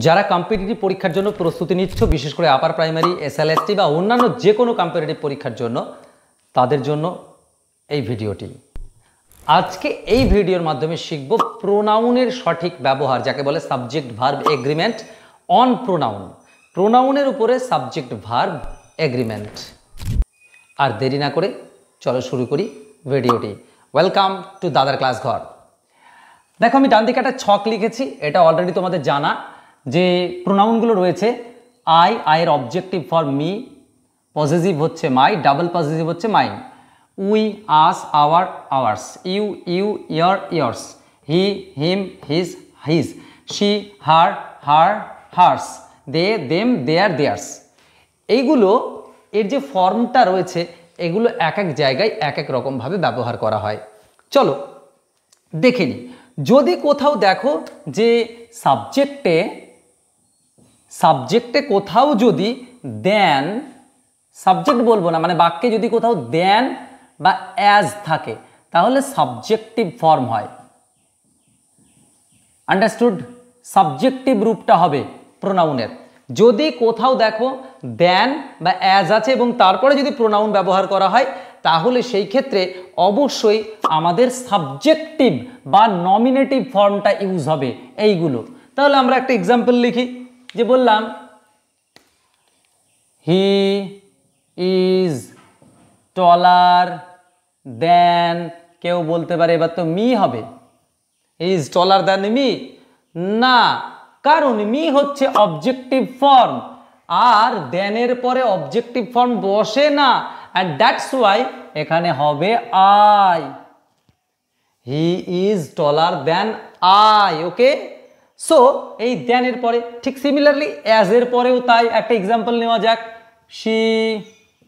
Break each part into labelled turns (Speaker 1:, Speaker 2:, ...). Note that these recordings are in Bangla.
Speaker 1: যারা কম্পিটিটিভ পরীক্ষার জন্য প্রস্তুতি নিচ্ছ, বিশেষ করে আপার প্রাইমারি, এসএলএসটি বা অন্যান্য যে কোনো কম্পিটিটিভ পরীক্ষার জন্য, তাদের জন্য এই ভিডিওটি। আজকে এই ভিডিওর মাধ্যমে শিখব প্রোনাউনের সঠিক ব্যবহার, যাকে বলে subject verb agreement on pronoun. প্রোনাউনের উপরে সাবজেক্ট ভার্ব এগ্রিমেন্ট। আর দেরি না করে চলো শুরু করি ভিডিওটি। ওয়েলকাম টু দাদার ক্লাস ঘর। দেখো, আমি ডান দিকে একটা ছক লিখেছি, এটা অলরেডি তোমাদের জানা যে প্রোনাউনগুলো রয়েছে। আয়ের অবজেক্টিভ ফর মি, পজেসিভ হচ্ছে মাই, ডাবল পজেসিভ হচ্ছে mine. We, us, our, ours. You, your, yours. He, him, his. She, her, hers. They, them, their, theirs. এইগুলো এর যে ফর্মটা রয়েছে, এগুলো এক এক জায়গায় এক এক রকমভাবে ব্যবহার করা হয়। চলো দেখে নিই। যদি কোথাও দেখো যে সাবজেক্টে কোথাও যদি দেন, সাবজেক্ট বলবো না, মানে বাক্যে যদি কোথাও দেন বা অ্যাজ থাকে, তাহলে সাবজেক্টিভ ফর্ম হয়। আন্ডারস্টুড? সাবজেক্টিভ রূপটা হবে প্রোনাউনের। যদি কোথাও দেখো দেন বা অ্যাজ আছে এবং তারপরে যদি প্রোনাউন ব্যবহার করা হয়, তাহলে সেই ক্ষেত্রে অবশ্যই আমাদের সাবজেক্টিভ বা নমিনেটিভ ফর্মটা ইউজ হবে এইগুলো। তাহলে আমরা একটা এক্সাম্পল লিখি, যে বললাম হি ইজ টলার দেন, কেউ বলতে পারে এবার তো মি হবে, ইজ টলার দেন মি। না, কারণ মি হচ্ছে অবজেক্টিভ ফর্ম, আর দেনের পরে অবজেক্টিভ ফর্ম বসে না, অ্যান্ড দ্যাটস ওয়াই এখানে হবে I. He is taller than I. Okay, so এই দেনের পরে ঠিক সিমিলারলি অ্যাজ এর পরেও তাই। একটা এক্সাম্পল নেওয়া যাক, she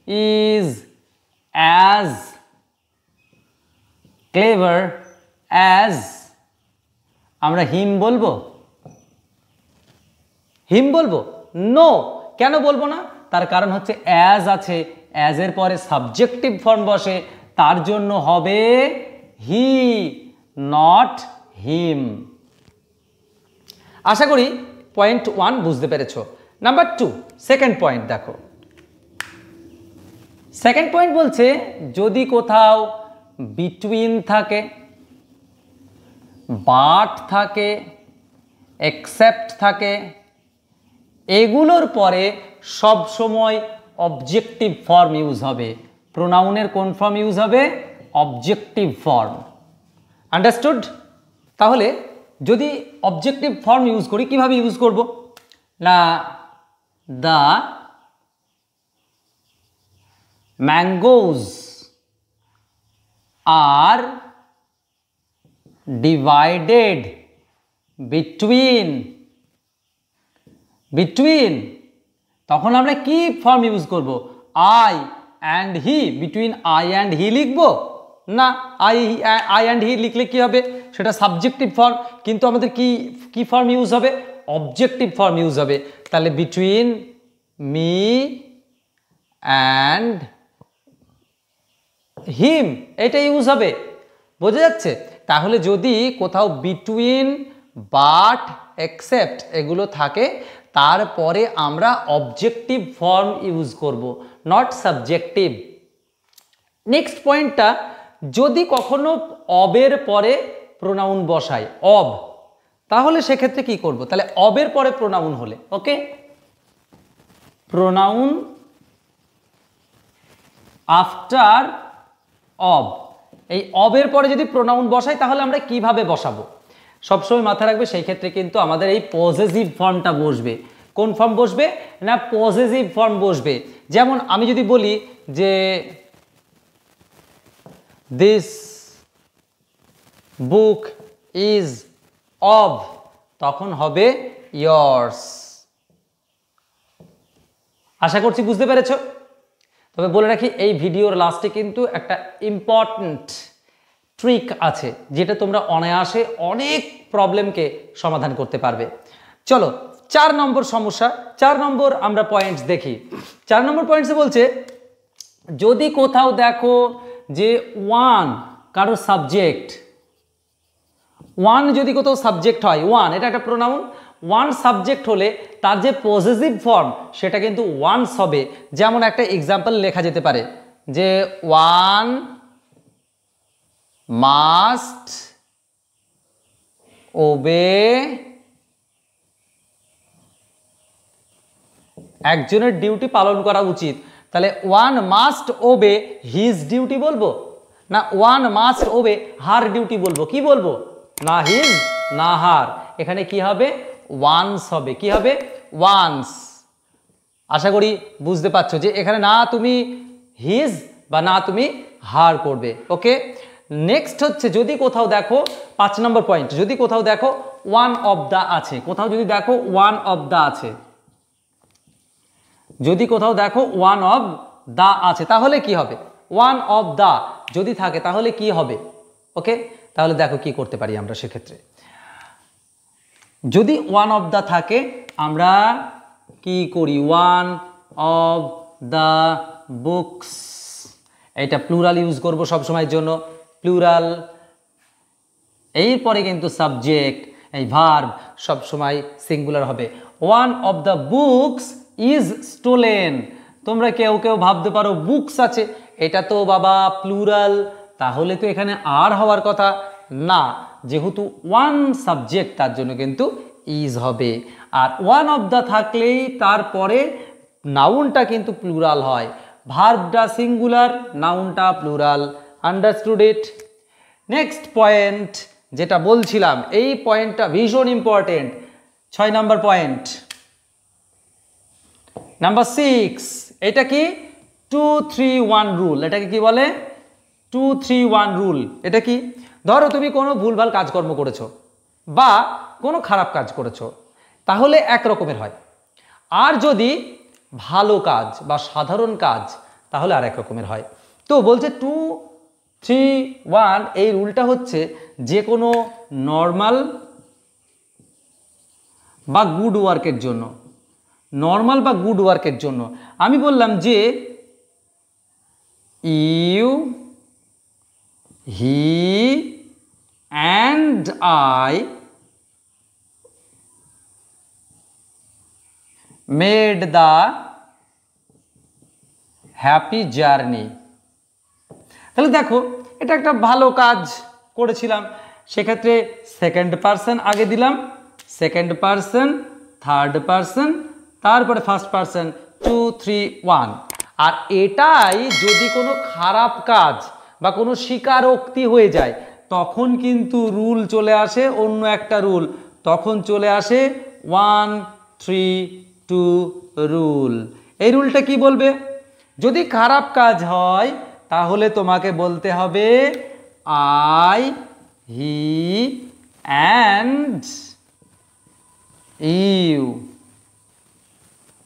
Speaker 1: is as clever as. আমরা হিম বলবো? নো। কেন বলবো না? তার কারণ হচ্ছে অ্যাজ আছে, অ্যাজ এর পরে সাবজেক্টিভ ফর্ম বসে, তার জন্য হবে হি, নট হিম। আশা করি পয়েন্ট 1 বুঝতে পেরেছো। নাম্বার 2, সেকেন্ড পয়েন্ট দেখো। সেকেন্ড পয়েন্ট বলছে যদি কোথাও বিটুইন থাকে, বাট থাকে, এক্সেপ্ট থাকে, এগুলোর পরে সব সময় অবজেক্টিভ ফর্ম ইউজ হবে। প্রোনাউনের কোন ফর্ম ইউজ হবে? Objective form. আন্ডারস্টুড? তাহলে যদি অবজেক্টিভ ফর্ম ইউজ করি, কিভাবে ইউজ করব? না, the mangoes are divided between. তখন আমরা কি ফর্ম ইউজ করব? I and he. Between I and he লিখব না, আই অ্যান্ড হি লিখলে কি হবে? সেটা সাবজেক্টিভ ফর্ম, কিন্তু আমাদের কি ফর্ম ইউজ হবে? অবজেক্টিভ ফর্ম ইউজ হবে। তাহলে বিটুইন মি অ্যান্ড হিম, এটা ইউজ হবে। বোঝা যাচ্ছে? তাহলে যদি কোথাও বিটুইন, বাট, এক্সেপ্ট এগুলো থাকে, তারপরে আমরা অবজেক্টিভ ফর্ম ইউজ করব, নট সাবজেক্টিভ। নেক্সট পয়েন্টটা, যদি কখনো অবের পরে প্রোনাউন বসায়, অব, তাহলে সেক্ষেত্রে কি করব? তাহলে অবের পরে প্রোনাউন হলে, ওকে, প্রোনাউন আফটার অব, এই অবের পরে যদি প্রোনাউন বসাই, তাহলে আমরা কিভাবে বসাবো? সবসময় মাথায় রাখবে, সেই ক্ষেত্রে কিন্তু আমাদের এই পজেসিভ ফর্মটা বসবে। কোন ফর্ম বসবে? না, পজেসিভ ফর্ম বসবে। যেমন আমি যদি বলি যে দিস বুক ইজ অব, তখন হবে ইয়ার্স। আশা করছি বুঝতে পেরেছো। তবে বলে রাখি, এই ভিডিওর লাস্টে কিন্তু একটা ইম্পর্ট্যান্ট ট্রিক আছে, যেটা তোমরা অনায়াসে অনেক প্রবলেমকে সমাধান করতে পারবে। চলো 4 নম্বর সমস্যা, 4 নম্বর আমরা পয়েন্টস দেখি। 4 নম্বর পয়েন্টসে বলছে যদি কোথাও দেখো যে ওয়ান কারো সাবজেক্ট, ওয়ান যদি কোথাও সাবজেক্ট হয়, ওয়ান এটা একটা প্রোনাউন, ওয়ান সাবজেক্ট হলে তার যে পজেসিভ ফর্ম সেটা কিন্তু ওয়ান্স হবে। যেমন একটা এক্সাম্পল লেখা যেতে পারে যে ওয়ান মাস্ট ওবে, একজনের ডিউটি পালন করা উচিত। তাহলে ওয়ান মাস্ট ওবে হিজ ডিউটি বলবো, না ওয়ান মাস্ট ওবে হার ডিউটি বলবো? কি বলবো? না হিজ না হার, এখানে কি হবে? ওয়ান্স হবে। কি হবে? ওয়ান্স। আশা করি বুঝতে পারছো যে এখানে না তুমি হিজ বা না তুমি হার করবে। ওকে, নেক্সট হচ্ছে যদি কোথাও দেখো 5 নম্বর পয়েন্ট, যদি কোথাও দেখো ওয়ান অফ দা আছে, কোথাও যদি দেখো ওয়ান অফ দা আছে, যদি কোথাও দেখো ওয়ান অফ দা আছে তাহলে কি হবে? ওয়ান অফ দা যদি থাকে তাহলে কি হবে? ওকে, তাহলে দেখো কি করতে পারি আমরা সেক্ষেত্রে। যদি ওয়ান অফ দা থাকে আমরা কি করি? ওয়ান অফ দা বুকস, এটা প্লুরাল ইউজ করব সবসময়ের জন্য, প্লুরাল। এরপরে কিন্তু সাবজেক্ট, এই ভার্ব সবসময় সিঙ্গুলার হবে। One of the books is stolen. তোমরা কেউ কেউ ভাবতে পারো বুকস আছে, এটা তো বাবা প্লুরাল, তাহলে তো এখানে আর হওয়ার কথা না, যেহেতু ওয়ান সাবজেক্ট তার জন্য কিন্তু ইজ হবে। আর ওয়ান অফ দ্য থাকলেই তারপরে নাউনটা কিন্তু প্লুরাল হয়, ভার্বটা সিঙ্গুলার, নাউনটা plural. Understood it? Next point যেটা বলছিলাম, এই পয়েন্টটা ভীষণ ইম্পর্টেন্ট, 6 নম্বর পয়েন্ট। নাম্বার 6, এটা কি? 2-3-1 রুল। এটাকে কি বলে? 2-3-1 রুল। এটা কি? ধরো তুমি কোনো ভুলভাল কাজকর্ম করেছো বা কোনো খারাপ কাজ করেছো, তাহলে এক রকমের হয়। আর যদি ভালো কাজ বা সাধারণ কাজ তাহলে আর এক রকমের হয়। তো বলছে 2-3-1 এই রুলটা হচ্ছে যে কোনো নর্মাল বা গুড ওয়ার্কের জন্য, নর্মাল বা গুড ওয়ার্কের জন্য। আমি বললাম যে you, he and I made the happy journey. তাহলে দেখো এটা একটা ভালো কাজ করেছিলাম, সেক্ষেত্রে সেকেন্ড পারসন আগে দিলাম, সেকেন্ড পারসন, থার্ড পারসন, তারপরে ফার্স্ট পারসন, 2-3-1। আর এটাই যদি কোনো খারাপ কাজ বা কোনো স্বীকারোক্তি হয়ে যায় তখন কিন্তু রুল চলে আসে, অন্য একটা রুল, তখন চলে আসে 1-3-2 রুল। এই রুলটা কি বলবে? যদি খারাপ কাজ হয় তাহলে তোমাকে বলতে হবে I, he and you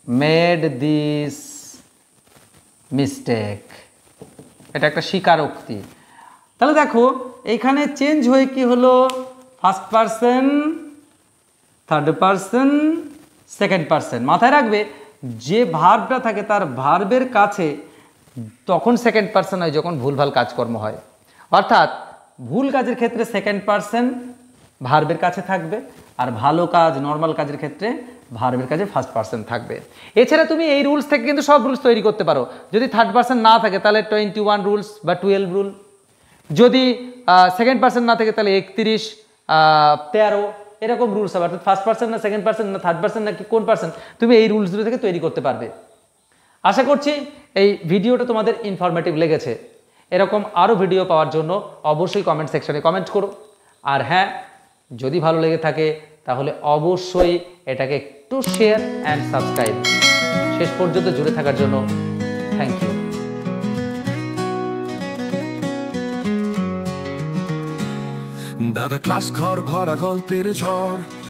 Speaker 1: made this mistake. এটা একটা স্বীকারোক্তি। তাহলে দেখো এইখানে চেঞ্জ হয়ে কি হলো? First person, third person, second person. মাথায় রাখবে যে ভার্বটা থাকে তার ভার্বের কাছে তখন সেকেন্ড পারসন হয় যখন ভুলভাল কাজকর্ম হয়। অর্থাৎ ভুল কাজের ক্ষেত্রে সেকেন্ড পারসন ভার্বের কাছে থাকবে, আর ভালো কাজ নর্মাল কাজের ক্ষেত্রে ভার্বের কাছে ফার্স্ট পারসন থাকবে। এছাড়া তুমি এই রুলস থেকে কিন্তু সব রুলস তৈরি করতে পারো। যদি থার্ড পারসন না থাকে তাহলে 21 রুলস বা 12 রুল, যদি সেকেন্ড পারসন না থাকে তাহলে 31, 13 এরকম রুলস হবে। অর্থাৎ ফার্স্ট পারসন না সেকেন্ড পারসন না থার্ড পারসন না কি কোন পারসন, তুমি এই রুলসগুলো থেকে তৈরি করতে পারবে। আশা করছি এই ভিডিওটা তোমাদের ইনফরমেটিভ লেগেছে। এরকম আরও ভিডিও পাওয়ার জন্য অবশ্যই কমেন্ট সেকশনে কমেন্ট করো। আর হ্যাঁ, যদি ভালো লেগে থাকে তাহলে অবশ্যই এটাকে একটু শেয়ার অ্যান্ড সাবস্ক্রাইব। শেষ পর্যন্ত জুড়ে থাকার জন্য থ্যাংক ইউ।
Speaker 2: দাদা ক্লাস ঘর ভরা গল্পের ঝড়।